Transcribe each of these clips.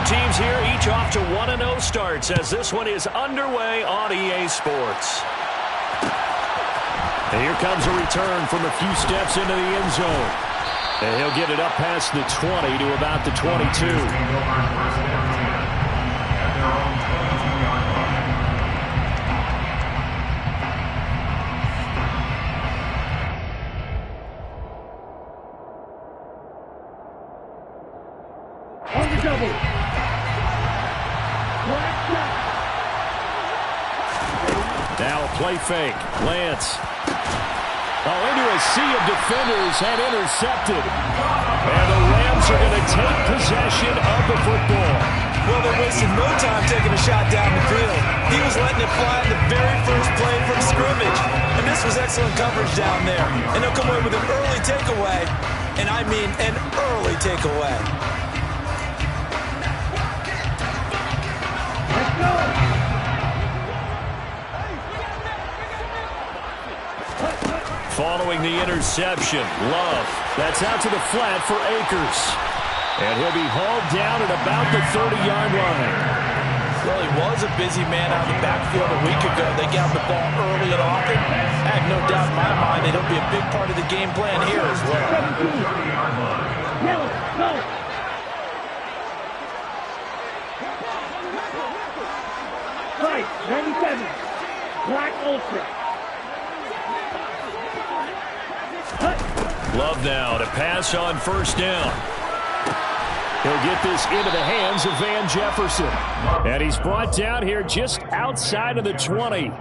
teams here, each off to 1-0 starts as this one is underway on EA Sports. And here comes a return from a few steps into the end zone. And he'll get it up past the 20 to about the 22. Now a play fake. Lance. Into a sea of defenders and intercepted. And the Rams are going to take possession of the football. Well, they wasted no time taking a shot down the field. He was letting it fly in the very first play from scrimmage. And this was excellent coverage down there. And they'll come away with an early takeaway. And I mean an early takeaway. Let's go! Following the interception, Love. That's out to the flat for Akers. And he'll be hauled down at about the 30-yard line. Well, he was a busy man out of the backfield a week ago. They got the ball early and often. I have no doubt in my mind that he'll be a big part of the game plan here as well. Right, 97. Black Ultra. Love now to pass on first down. He'll get this into the hands of Van Jefferson. And he's brought down here just outside of the 20.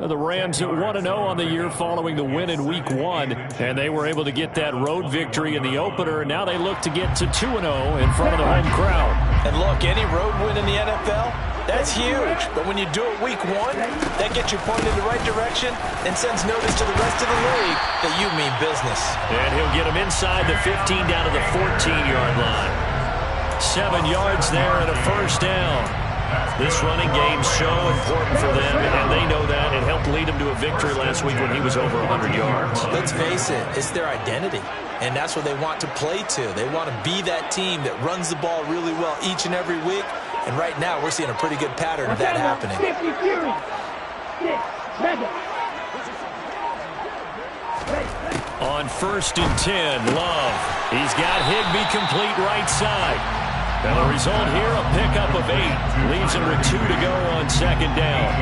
The Rams at 1-0 on the year following the win in Week 1. And they were able to get that road victory in the opener. And now they look to get to 2-0 in front of the home crowd. And look, any road win in the NFL, that's huge. But when you do it Week 1, that gets you pointed in the right direction and sends notice to the rest of the league that you mean business. And he'll get him inside the 15 down to the 14-yard line. 7 yards there and a first down. This running game's so important for them, and they know that. It helped lead them to a victory last week when he was over 100 yards. Let's face it, it's their identity, and that's what they want to play to. They want to be that team that runs the ball really well each and every week, and right now we're seeing a pretty good pattern of that happening. On 1st and 10, Love. He's got Higbee complete right side. And the result here, a pickup of 8. Leaves him with 2 to go on second down.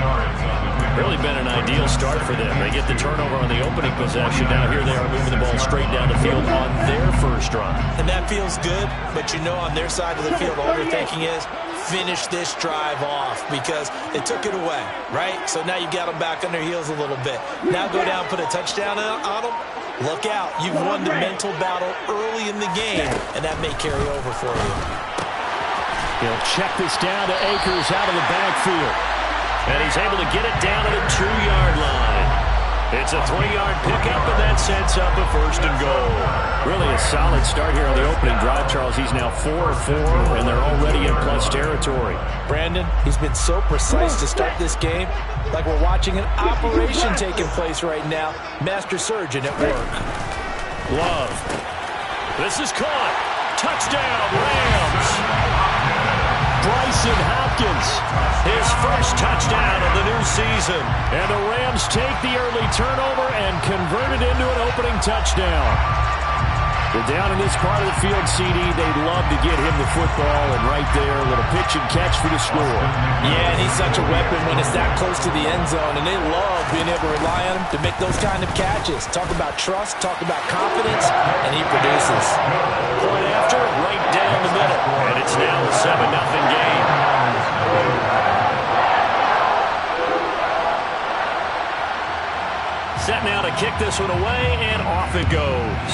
Really been an ideal start for them. They get the turnover on the opening possession. Now here they are moving the ball straight down the field on their first drive. And that feels good, but you know on their side of the field, all they're thinking is, finish this drive off because they took it away, right? So now you got them back on their heels a little bit. Now go down, put a touchdown on them. Look out. You've won the mental battle early in the game, and that may carry over for you. He'll check this down to Akers out of the backfield. And he's able to get it down to the 2-yard line. It's a 3-yard pickup, and that sets up a 1st and goal. Really a solid start here on the opening drive, Charles. He's now 4 of 4, and they're already in plus territory. Brandon, he's been so precise to start this game, like we're watching an operation taking place right now. Master surgeon at work. Love. This is caught. Touchdown, Rams. Bryson Hopkins, his first touchdown of the new season. And the Rams take the early turnover and convert it into an opening touchdown. They're down in this part of the field, CD. They'd love to get him the football, and right there, a little pitch and catch for the score. Yeah, and he's such a weapon when it's that close to the end zone, and they love being able to rely on him to make those kind of catches. Talk about trust, talk about confidence, and he produces. Point after, right down the middle, and it's now a 7-0 game. Set now to kick this one away, and off it goes.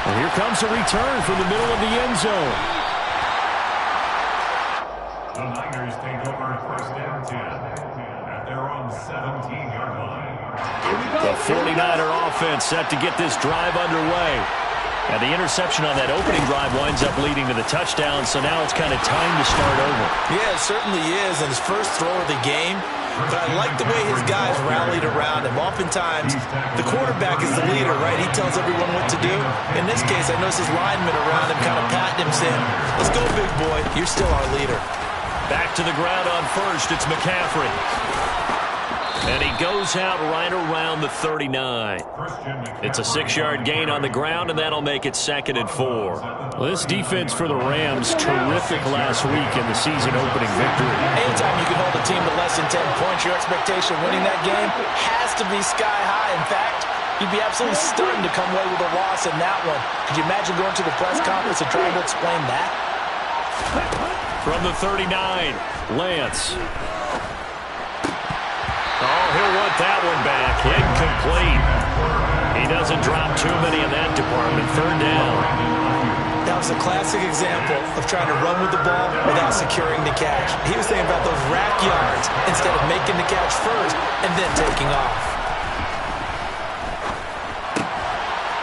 And here comes a return from the middle of the end zone. The Niners take over 1st and 10 at their own 17-yard line. The 49er offense set to get this drive underway. And the interception on that opening drive winds up leading to the touchdown, so now it's kind of time to start over. Yeah, it certainly is, and his first throw of the game. But I like the way his guys rallied around him. Oftentimes, the quarterback is the leader, right? He tells everyone what to do. In this case, I noticed his linemen around him kind of patting him, saying, let's go, big boy. You're still our leader. Back to the ground on first. It's McCaffrey. And he goes out right around the 39. It's a 6-yard gain on the ground, and that'll make it 2nd and 4. Well, this defense for the Rams, terrific last week in the season-opening victory. Anytime you can hold a team to less than 10 points, your expectation of winning that game has to be sky high. In fact, you'd be absolutely stunned to come away with a loss in that one. Could you imagine going to the press conference and trying to explain that? From the 39, Lance. Oh, he'll want that one back. Incomplete. He doesn't drop too many in that department. 3rd down. That was a classic example of trying to run with the ball without securing the catch. He was thinking about those rack yards instead of making the catch first and then taking off.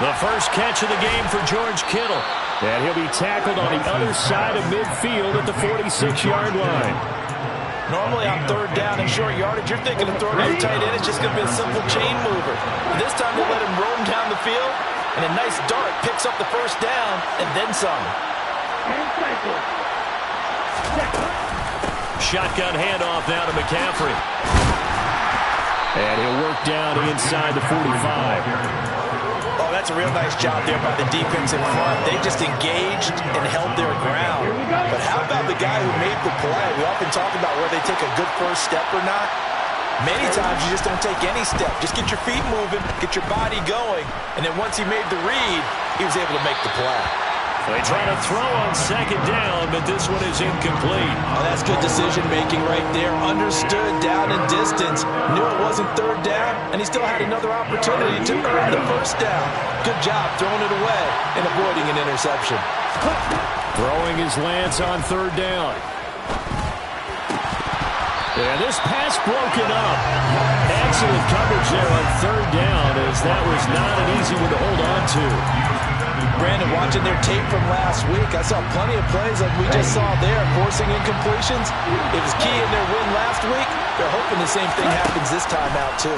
The first catch of the game for George Kittle. And he'll be tackled on the other side of midfield at the 46-yard line. Normally on 3rd down and short yardage, you're thinking of throwing to a tight end. It's just going to be a simple chain mover. This time they let him roam down the field, and a nice dart picks up the 1st down and then some. Shotgun handoff now to McCaffrey. And he'll work down inside the 45. Oh, that's a real nice job there by the defense in front. They just engaged and held their ground. But how about the guy who made the play? We often talk about where they take a good first step or not. Many times you just don't take any step. Just get your feet moving, get your body going, and then once he made the read, he was able to make the play. They try to throw on 2nd down, but this one is incomplete. Oh, that's good decision-making right there. Understood down and distance. Knew it wasn't 3rd down, and he still had another opportunity to earn the 1st down. Good job throwing it away and avoiding an interception. Throwing is Lance on 3rd down. And this pass broken up. Excellent coverage there on 3rd down, as that was not an easy one to hold on to. Brandon, watching their tape from last week, I saw plenty of plays like we just saw there, forcing incompletions. It was key in their win last week. They're hoping the same thing happens this time out, too.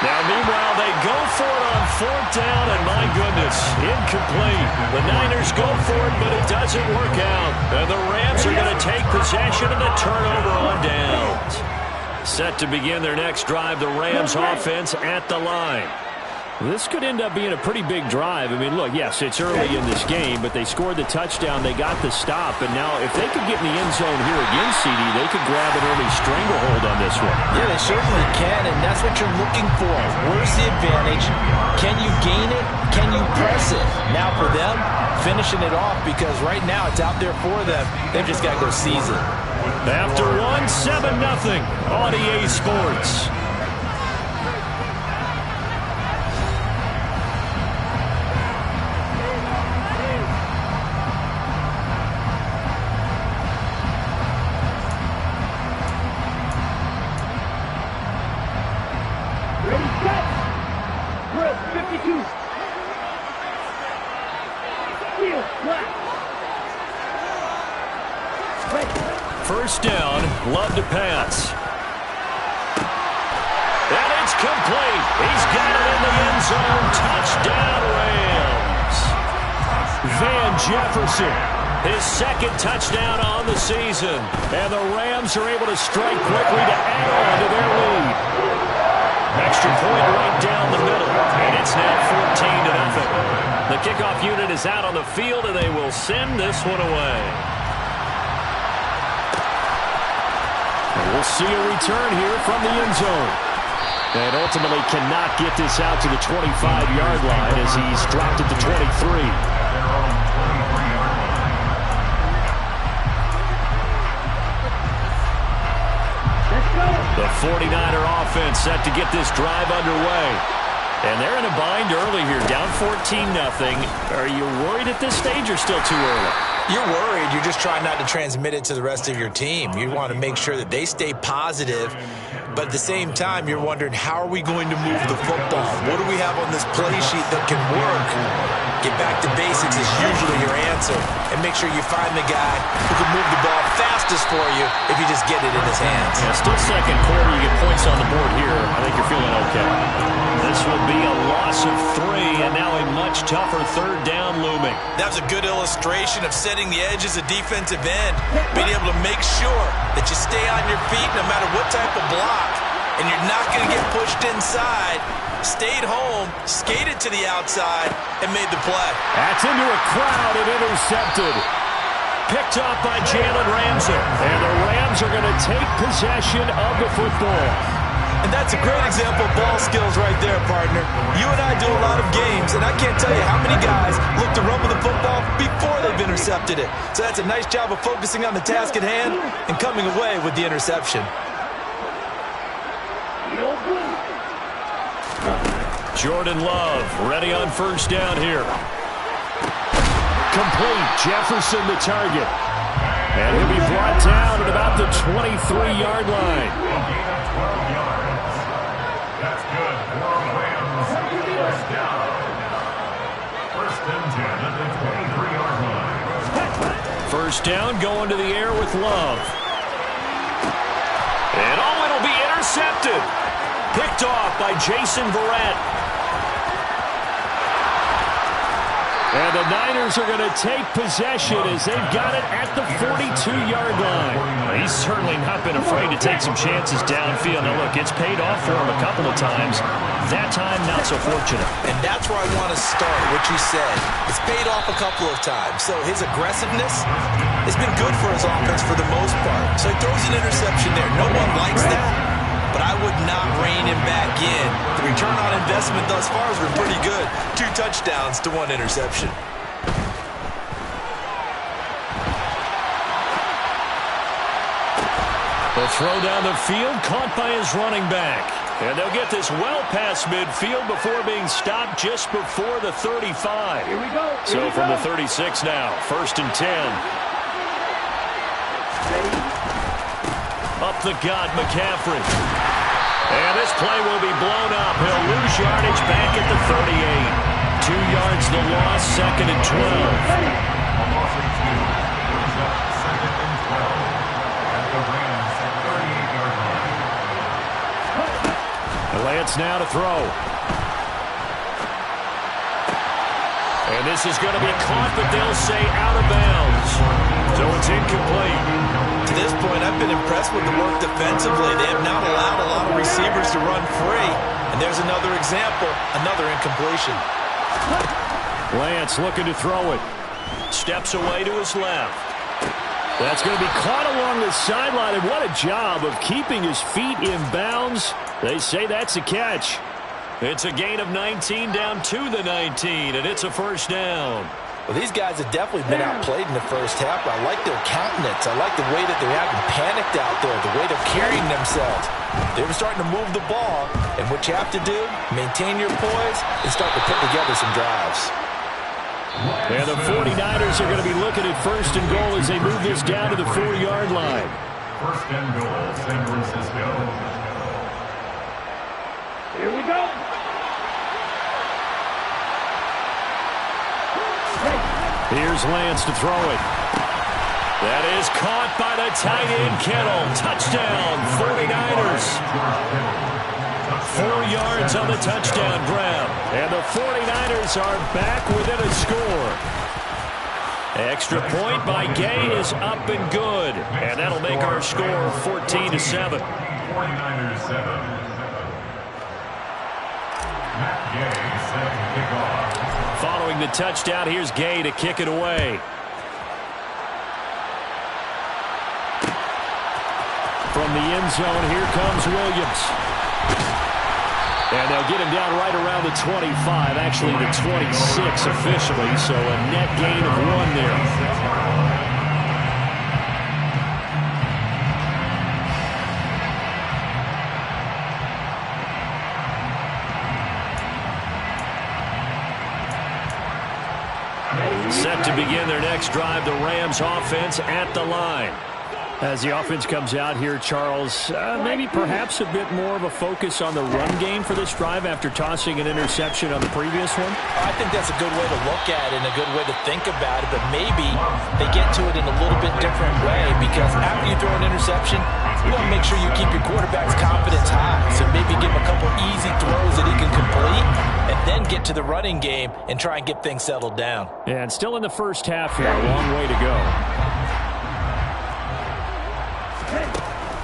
Now, meanwhile, they go for it on 4th down, and my goodness, incomplete. The Niners go for it, but it doesn't work out. And the Rams are going to take possession of the turnover on downs. Set to begin their next drive, the Rams offense at the line. This could end up being a pretty big drive. I mean, look, yes, it's early in this game, but they scored the touchdown, they got the stop, and now if they could get in the end zone here again, CD, they could grab an early stranglehold on this one. Yeah, they certainly can, and that's what you're looking for. Where's the advantage? Can you gain it? Can you press it? Now for them, finishing it off, because right now it's out there for them. They've just got to go seize it. After 1-7-0 on EA Sports. First down, Love to pass. And it's complete. He's got it in the end zone. Touchdown, Rams. Van Jefferson, his 2nd touchdown on the season. And the Rams are able to strike quickly to add on to their lead. Extra point right down the middle. And it's now 14-0. The kickoff unit is out on the field, and they will send this one away. We'll see a return here from the end zone. And ultimately cannot get this out to the 25-yard line as he's dropped at the 23. The 49er offense set to get this drive underway. And they're in a bind early here, down 14-0. Are you worried at this stage or still too early? You're worried. You're just trying not to transmit it to the rest of your team. You want to make sure that they stay positive, but at the same time, you're wondering, how are we going to move the football? What do we have on this play sheet that can work? Get back to basics is usually your answer, and make sure you find the guy who can move the ball fastest for you if you just get it in his hands. Yeah, still second quarter. You get points on the board here. I think you're feeling okay. This will be a loss of 3, and now a much tougher third down looming. That was a good illustration of setting the edge as a defensive end, being able to make sure that you stay on your feet no matter what type of block, and you're not going to get pushed inside. Stayed home, skated to the outside, and made the play. That's into a crowd and intercepted. Picked off by Jalen Ramsey. And the Rams are going to take possession of the football. And that's a great example of ball skills right there, partner. You and I do a lot of games, and I can't tell you how many guys look to run with the football before they've intercepted it. So that's a nice job of focusing on the task at hand and coming away with the interception. Jordan Love ready on first down here. Complete. Jefferson the target. And he'll be brought down at about the 23-yard line. That's good for Rams. First down. First and 10 at the 23-yard line. First down going to the air with Love. And it'll be intercepted. Picked off by Jason Verrett. And the Niners are going to take possession as they've got it at the 42-yard line. Well, he's certainly not been afraid to take some chances downfield. Now, look, it's paid off for him a couple of times. That time, not so fortunate. And that's where I want to start, what you said. It's paid off a couple of times. So his aggressiveness has been good for his offense for the most part. So he throws an interception there. No one likes that. But I would not rein him back in. The return on investment thus far has been pretty good. 2 touchdowns to 1 interception. The throw down the field, caught by his running back. And they'll get this well past midfield before being stopped just before the 35. Here we go. So from the 36 now, first and 10. Up the gut, McCaffrey. And this play will be blown up. He'll lose yardage back at the 38. 2 yards the loss, second and 12. Lance now to throw. And this is going to be caught, but they'll say out of bounds. So it's incomplete. To this point, I've been impressed with the work defensively. They have not allowed a lot of receivers to run free. And there's another example, another incompletion. Lance looking to throw it. Steps away to his left. That's going to be caught along the sideline, and what a job of keeping his feet in bounds. They say that's a catch. It's a gain of 19 down to the 19, and it's a first down. Well, these guys have definitely been outplayed in the first half. I like their countenance. I like the way that they haven't panicked out there, the way they're carrying themselves. They're starting to move the ball, and what you have to do, maintain your poise and start to put together some drives. And the 49ers are going to be looking at first and goal as they move this down to the 4-yard line. First and goal, San Francisco. Here we go. Here's Lance to throw it. That is caught by the tight end, Kittle. Touchdown, 49ers. 4 yards on the touchdown grab. And the 49ers are back within a score. Extra point by Gay is up and good. And that'll make our score 14-7. 49ers 7. Matt Gay set to kick off. Following the touchdown, here's Gay to kick it away. From the end zone, here comes Williams. And they'll get him down right around the 25, actually the 26 officially, so a net gain of 1 there. Set to begin their next drive, the Rams offense at the line. As the offense comes out here, Charles, maybe perhaps a bit more of a focus on the run game for this drive after tossing an interception on the previous one? I think that's a good way to look at it and a good way to think about it, but maybe they get to it in a little bit different way because after you throw an interception, you want to make sure you keep your quarterback's confidence high. So maybe give him a couple easy throws that he can complete and then get to the running game and try and get things settled down. And still in the first half here, a long way to go.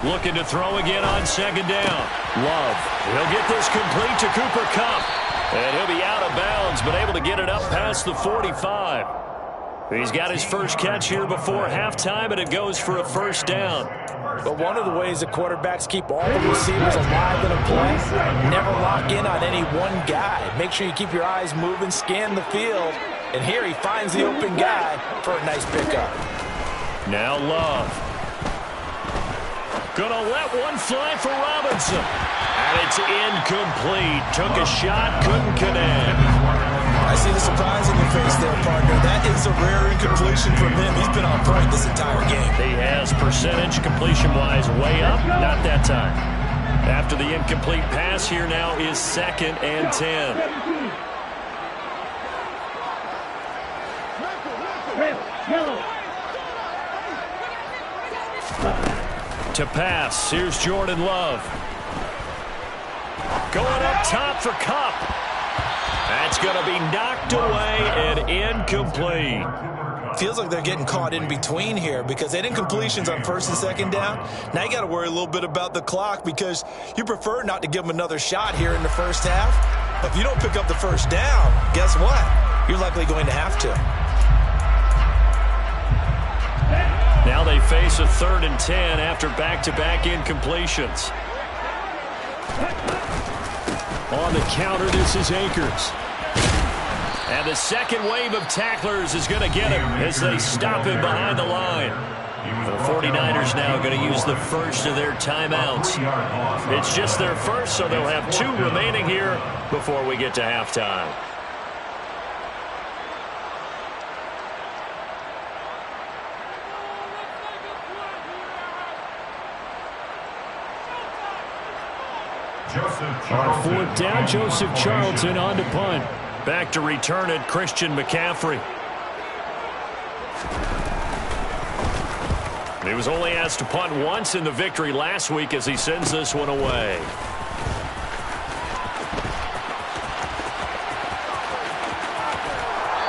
Looking to throw again on second down. Love. He'll get this complete to Cooper Kupp. And he'll be out of bounds, but able to get it up past the 45. He's got his first catch here before halftime, and it goes for a first down. But one of the ways that quarterbacks keep all the receivers alive in a play, never lock in on any one guy. Make sure you keep your eyes moving, scan the field. And here he finds the open guy for a nice pickup. Now Love. Gonna let one fly for Robinson. And it's incomplete. Took a shot, couldn't connect. I see the surprise in your face there, partner. That is a rare incompletion from him. He's been on point this entire game. He has percentage completion-wise way up. Not that time. After the incomplete pass, here now is 2nd and 10. To pass, here's Jordan Love. Going up top for Kupp. That's going to be knocked away and incomplete. Feels like they're getting caught in between here because they had incompletions on 1st and 2nd down. Now you got to worry a little bit about the clock because you prefer not to give them another shot here in the first half. But if you don't pick up the first down, guess what? You're likely going to have to. Now they face a 3rd and 10 after back-to-back incompletions. On the counter, this is Akers. And the second wave of tacklers is going to get him as they stop him behind the line. The 49ers now going to use the first of their timeouts. It's just their first, so they'll have 2 remaining here before we get to halftime. On 4th down, Joseph Charlton on to punt. Back to return it, Christian McCaffrey. He was only asked to punt once in the victory last week as he sends this one away.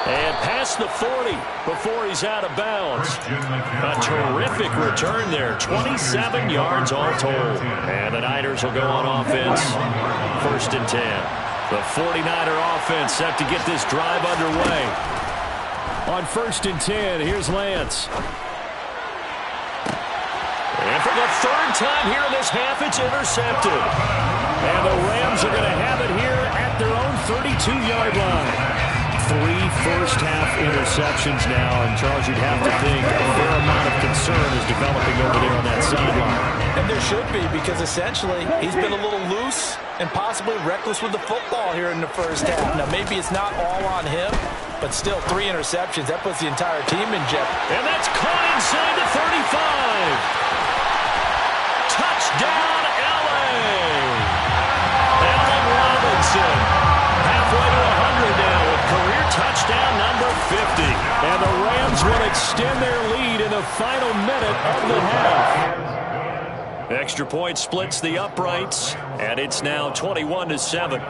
And past the 40 before he's out of bounds. A terrific return there. 27 yards all told. And the Niners will go on offense. 1st and 10. The 49er offense set to get this drive underway. On 1st and 10, here's Lance. And for the 3rd time here in this half, it's intercepted. And the Rams are going to have it here at their own 32-yard line. 3 first-half interceptions now, and Charles, you'd have to think a fair amount of concern is developing over there on that sideline. And there should be, because essentially he's been a little loose and possibly reckless with the football here in the first half. Now, maybe it's not all on him, but still 3 interceptions. That puts the entire team in jeopardy. And that's caught inside the 35. Touchdown, L.A. Allen Robinson. Halfway to 100 now with career touchdown number 50. And the Rams will extend their lead in the final minute of the half. Extra point splits the uprights, and it's now 21-7.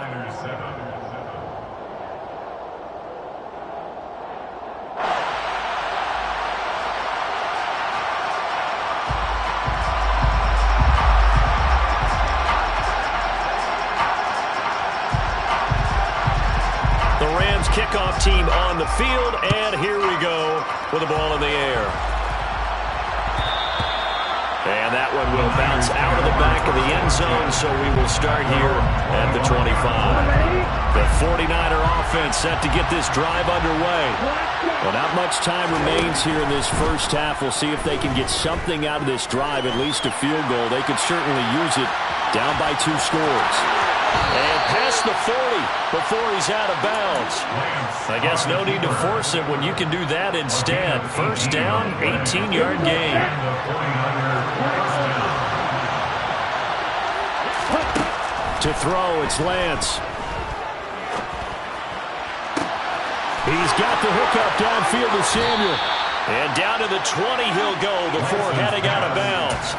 Kickoff team on the field, and here we go with the ball in the air. And that one will bounce out of the back of the end zone, so we will start here at the 25. The 49er offense set to get this drive underway. Well, not much time remains here in this first half. We'll see if they can get something out of this drive, at least a field goal. They could certainly use it down by 2 scores. And past the 40 before he's out of bounds. I guess no need to force it when you can do that instead. First down, 18-yard gain. To throw, it's Lance. He's got the hookup downfield to Samuel. And down to the 20 he'll go before heading out of bounds.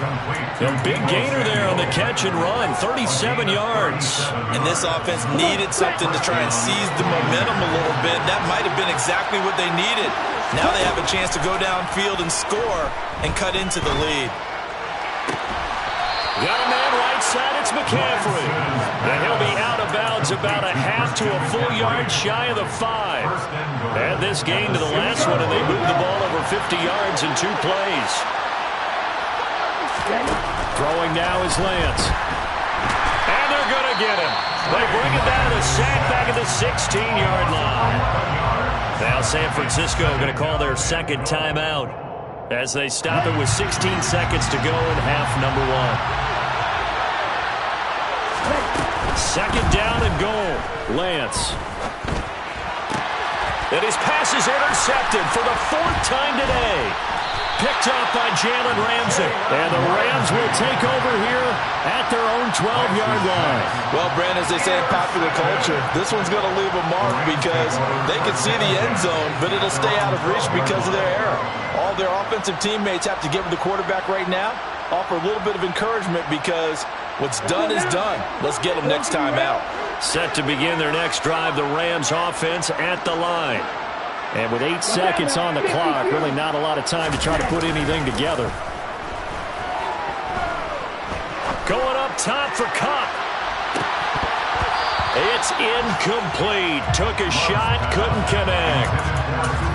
A big gainer there on the catch and run, 37 yards. And this offense needed something to try and seize the momentum a little bit. That might have been exactly what they needed. Now they have a chance to go downfield and score and cut into the lead. Got a man right side, it's McCaffrey. And he'll be out of bounds about a half to a full yard shy of the 5. And this gain to the last one, and they moved the ball over 50 yards in 2 plays. Throwing now is Lance. And they're going to get him. They bring it down to the sack back at the 16-yard line. Now San Francisco going to call their second timeout as they stop it with 16 seconds to go in half number 1. Second down and goal. Lance. And his pass is intercepted for the 4th time today. Picked up by Jalen Ramsey. And the Rams will take over here at their own 12-yard line. Well, Brandon, as they say in popular culture, this one's going to leave a mark because they can see the end zone, but it'll stay out of reach because of their error. All their offensive teammates have to give the quarterback right now, offer a little bit of encouragement because what's done is done. Let's get them next time out. Set to begin their next drive, the Rams offense at the line. And with 8 seconds on the clock, really not a lot of time to try to put anything together. Going up top for Kupp. It's incomplete. Took a shot, couldn't connect.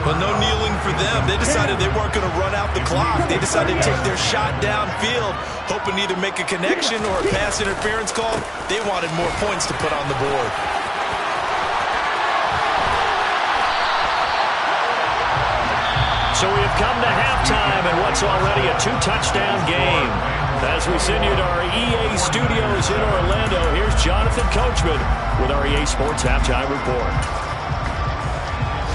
Well, no kneeling for them. They decided they weren't going to run out the clock. They decided to take their shot downfield, hoping to either make a connection or a pass interference call. They wanted more points to put on the board. So we have come to halftime in what's already a 2-touchdown game. As we send you to our EA studios in Orlando, here's Jonathan Coachman with our EA Sports Halftime Report.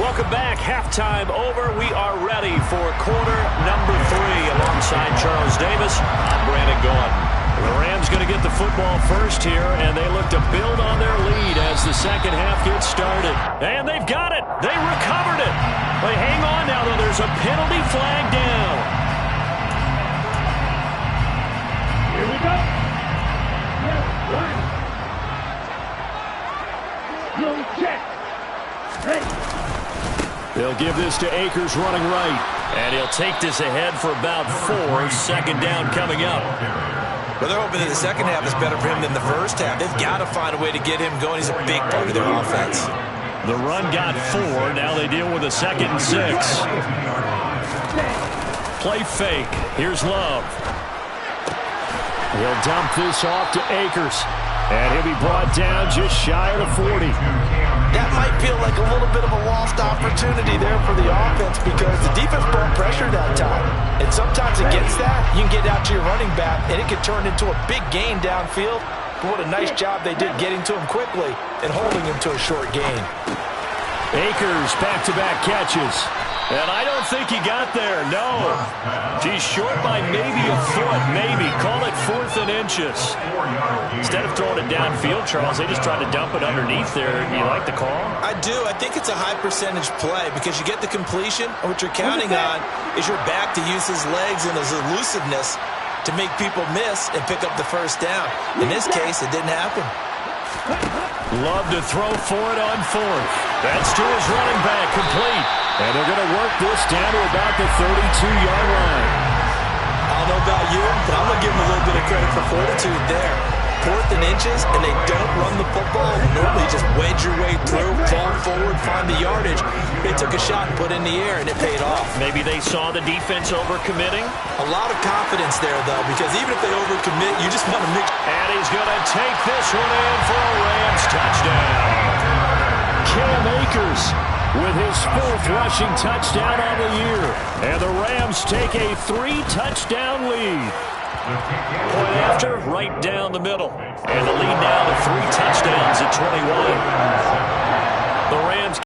Welcome back. Halftime over. We are ready for quarter number 3. Alongside Charles Davis, I'm Brandon Gaudin. The Rams going to get the football first here, and they look to build on their lead as the second half gets started. And they've got it. They recovered it. They hang on now, though. There's a penalty flag down. Here we go. One. Blue check. Ready. They'll give this to Akers running right. And he'll take this ahead for about 4. Second down coming up. But they're hoping that the second half is better for him than the first half. They've got to find a way to get him going. He's a big part of their offense. The run got 4. Now they deal with a 2nd and 6. Play fake. Here's Love. He'll dump this off to Akers. And he'll be brought down just shy of the 40. That might feel like a little bit of a lost opportunity there for the offense because the defense brought pressure that time. And sometimes against that, you can get out to your running back, and it can turn into a big gain downfield. But what a nice job they did getting to him quickly and holding him to a short gain. Akers back-to-back catches. And I don't think he got there, no. He's short by maybe a foot, maybe. Call it 4th and inches. Instead of throwing it downfield, Charles, they just tried to dump it underneath there. Do you like the call? I do. I think it's a high-percentage play because you get the completion, and what you're counting on is your back to use his legs and his elusiveness to make people miss and pick up the first down. In this case, it didn't happen. Love to throw for it on 4th. That's to his running back, complete. And they're going to work this down to about the 32-yard line. I don't know about you, but I'm going to give them a little bit of credit for fortitude there. 4th and inches, and they don't run the football. Normally just wedge your way through, fall forward, find the yardage. They took a shot and put it in the air, and it paid off. Maybe they saw the defense overcommitting. A lot of confidence there, though, because even if they overcommit, you just want to make... And he's going to take this one in for a Rams touchdown. Cam Akers with his 4th rushing touchdown on the year. And the Rams take a 3-touchdown lead. Point after, right down the middle. And the lead now to 3 touchdowns at 21. The Rams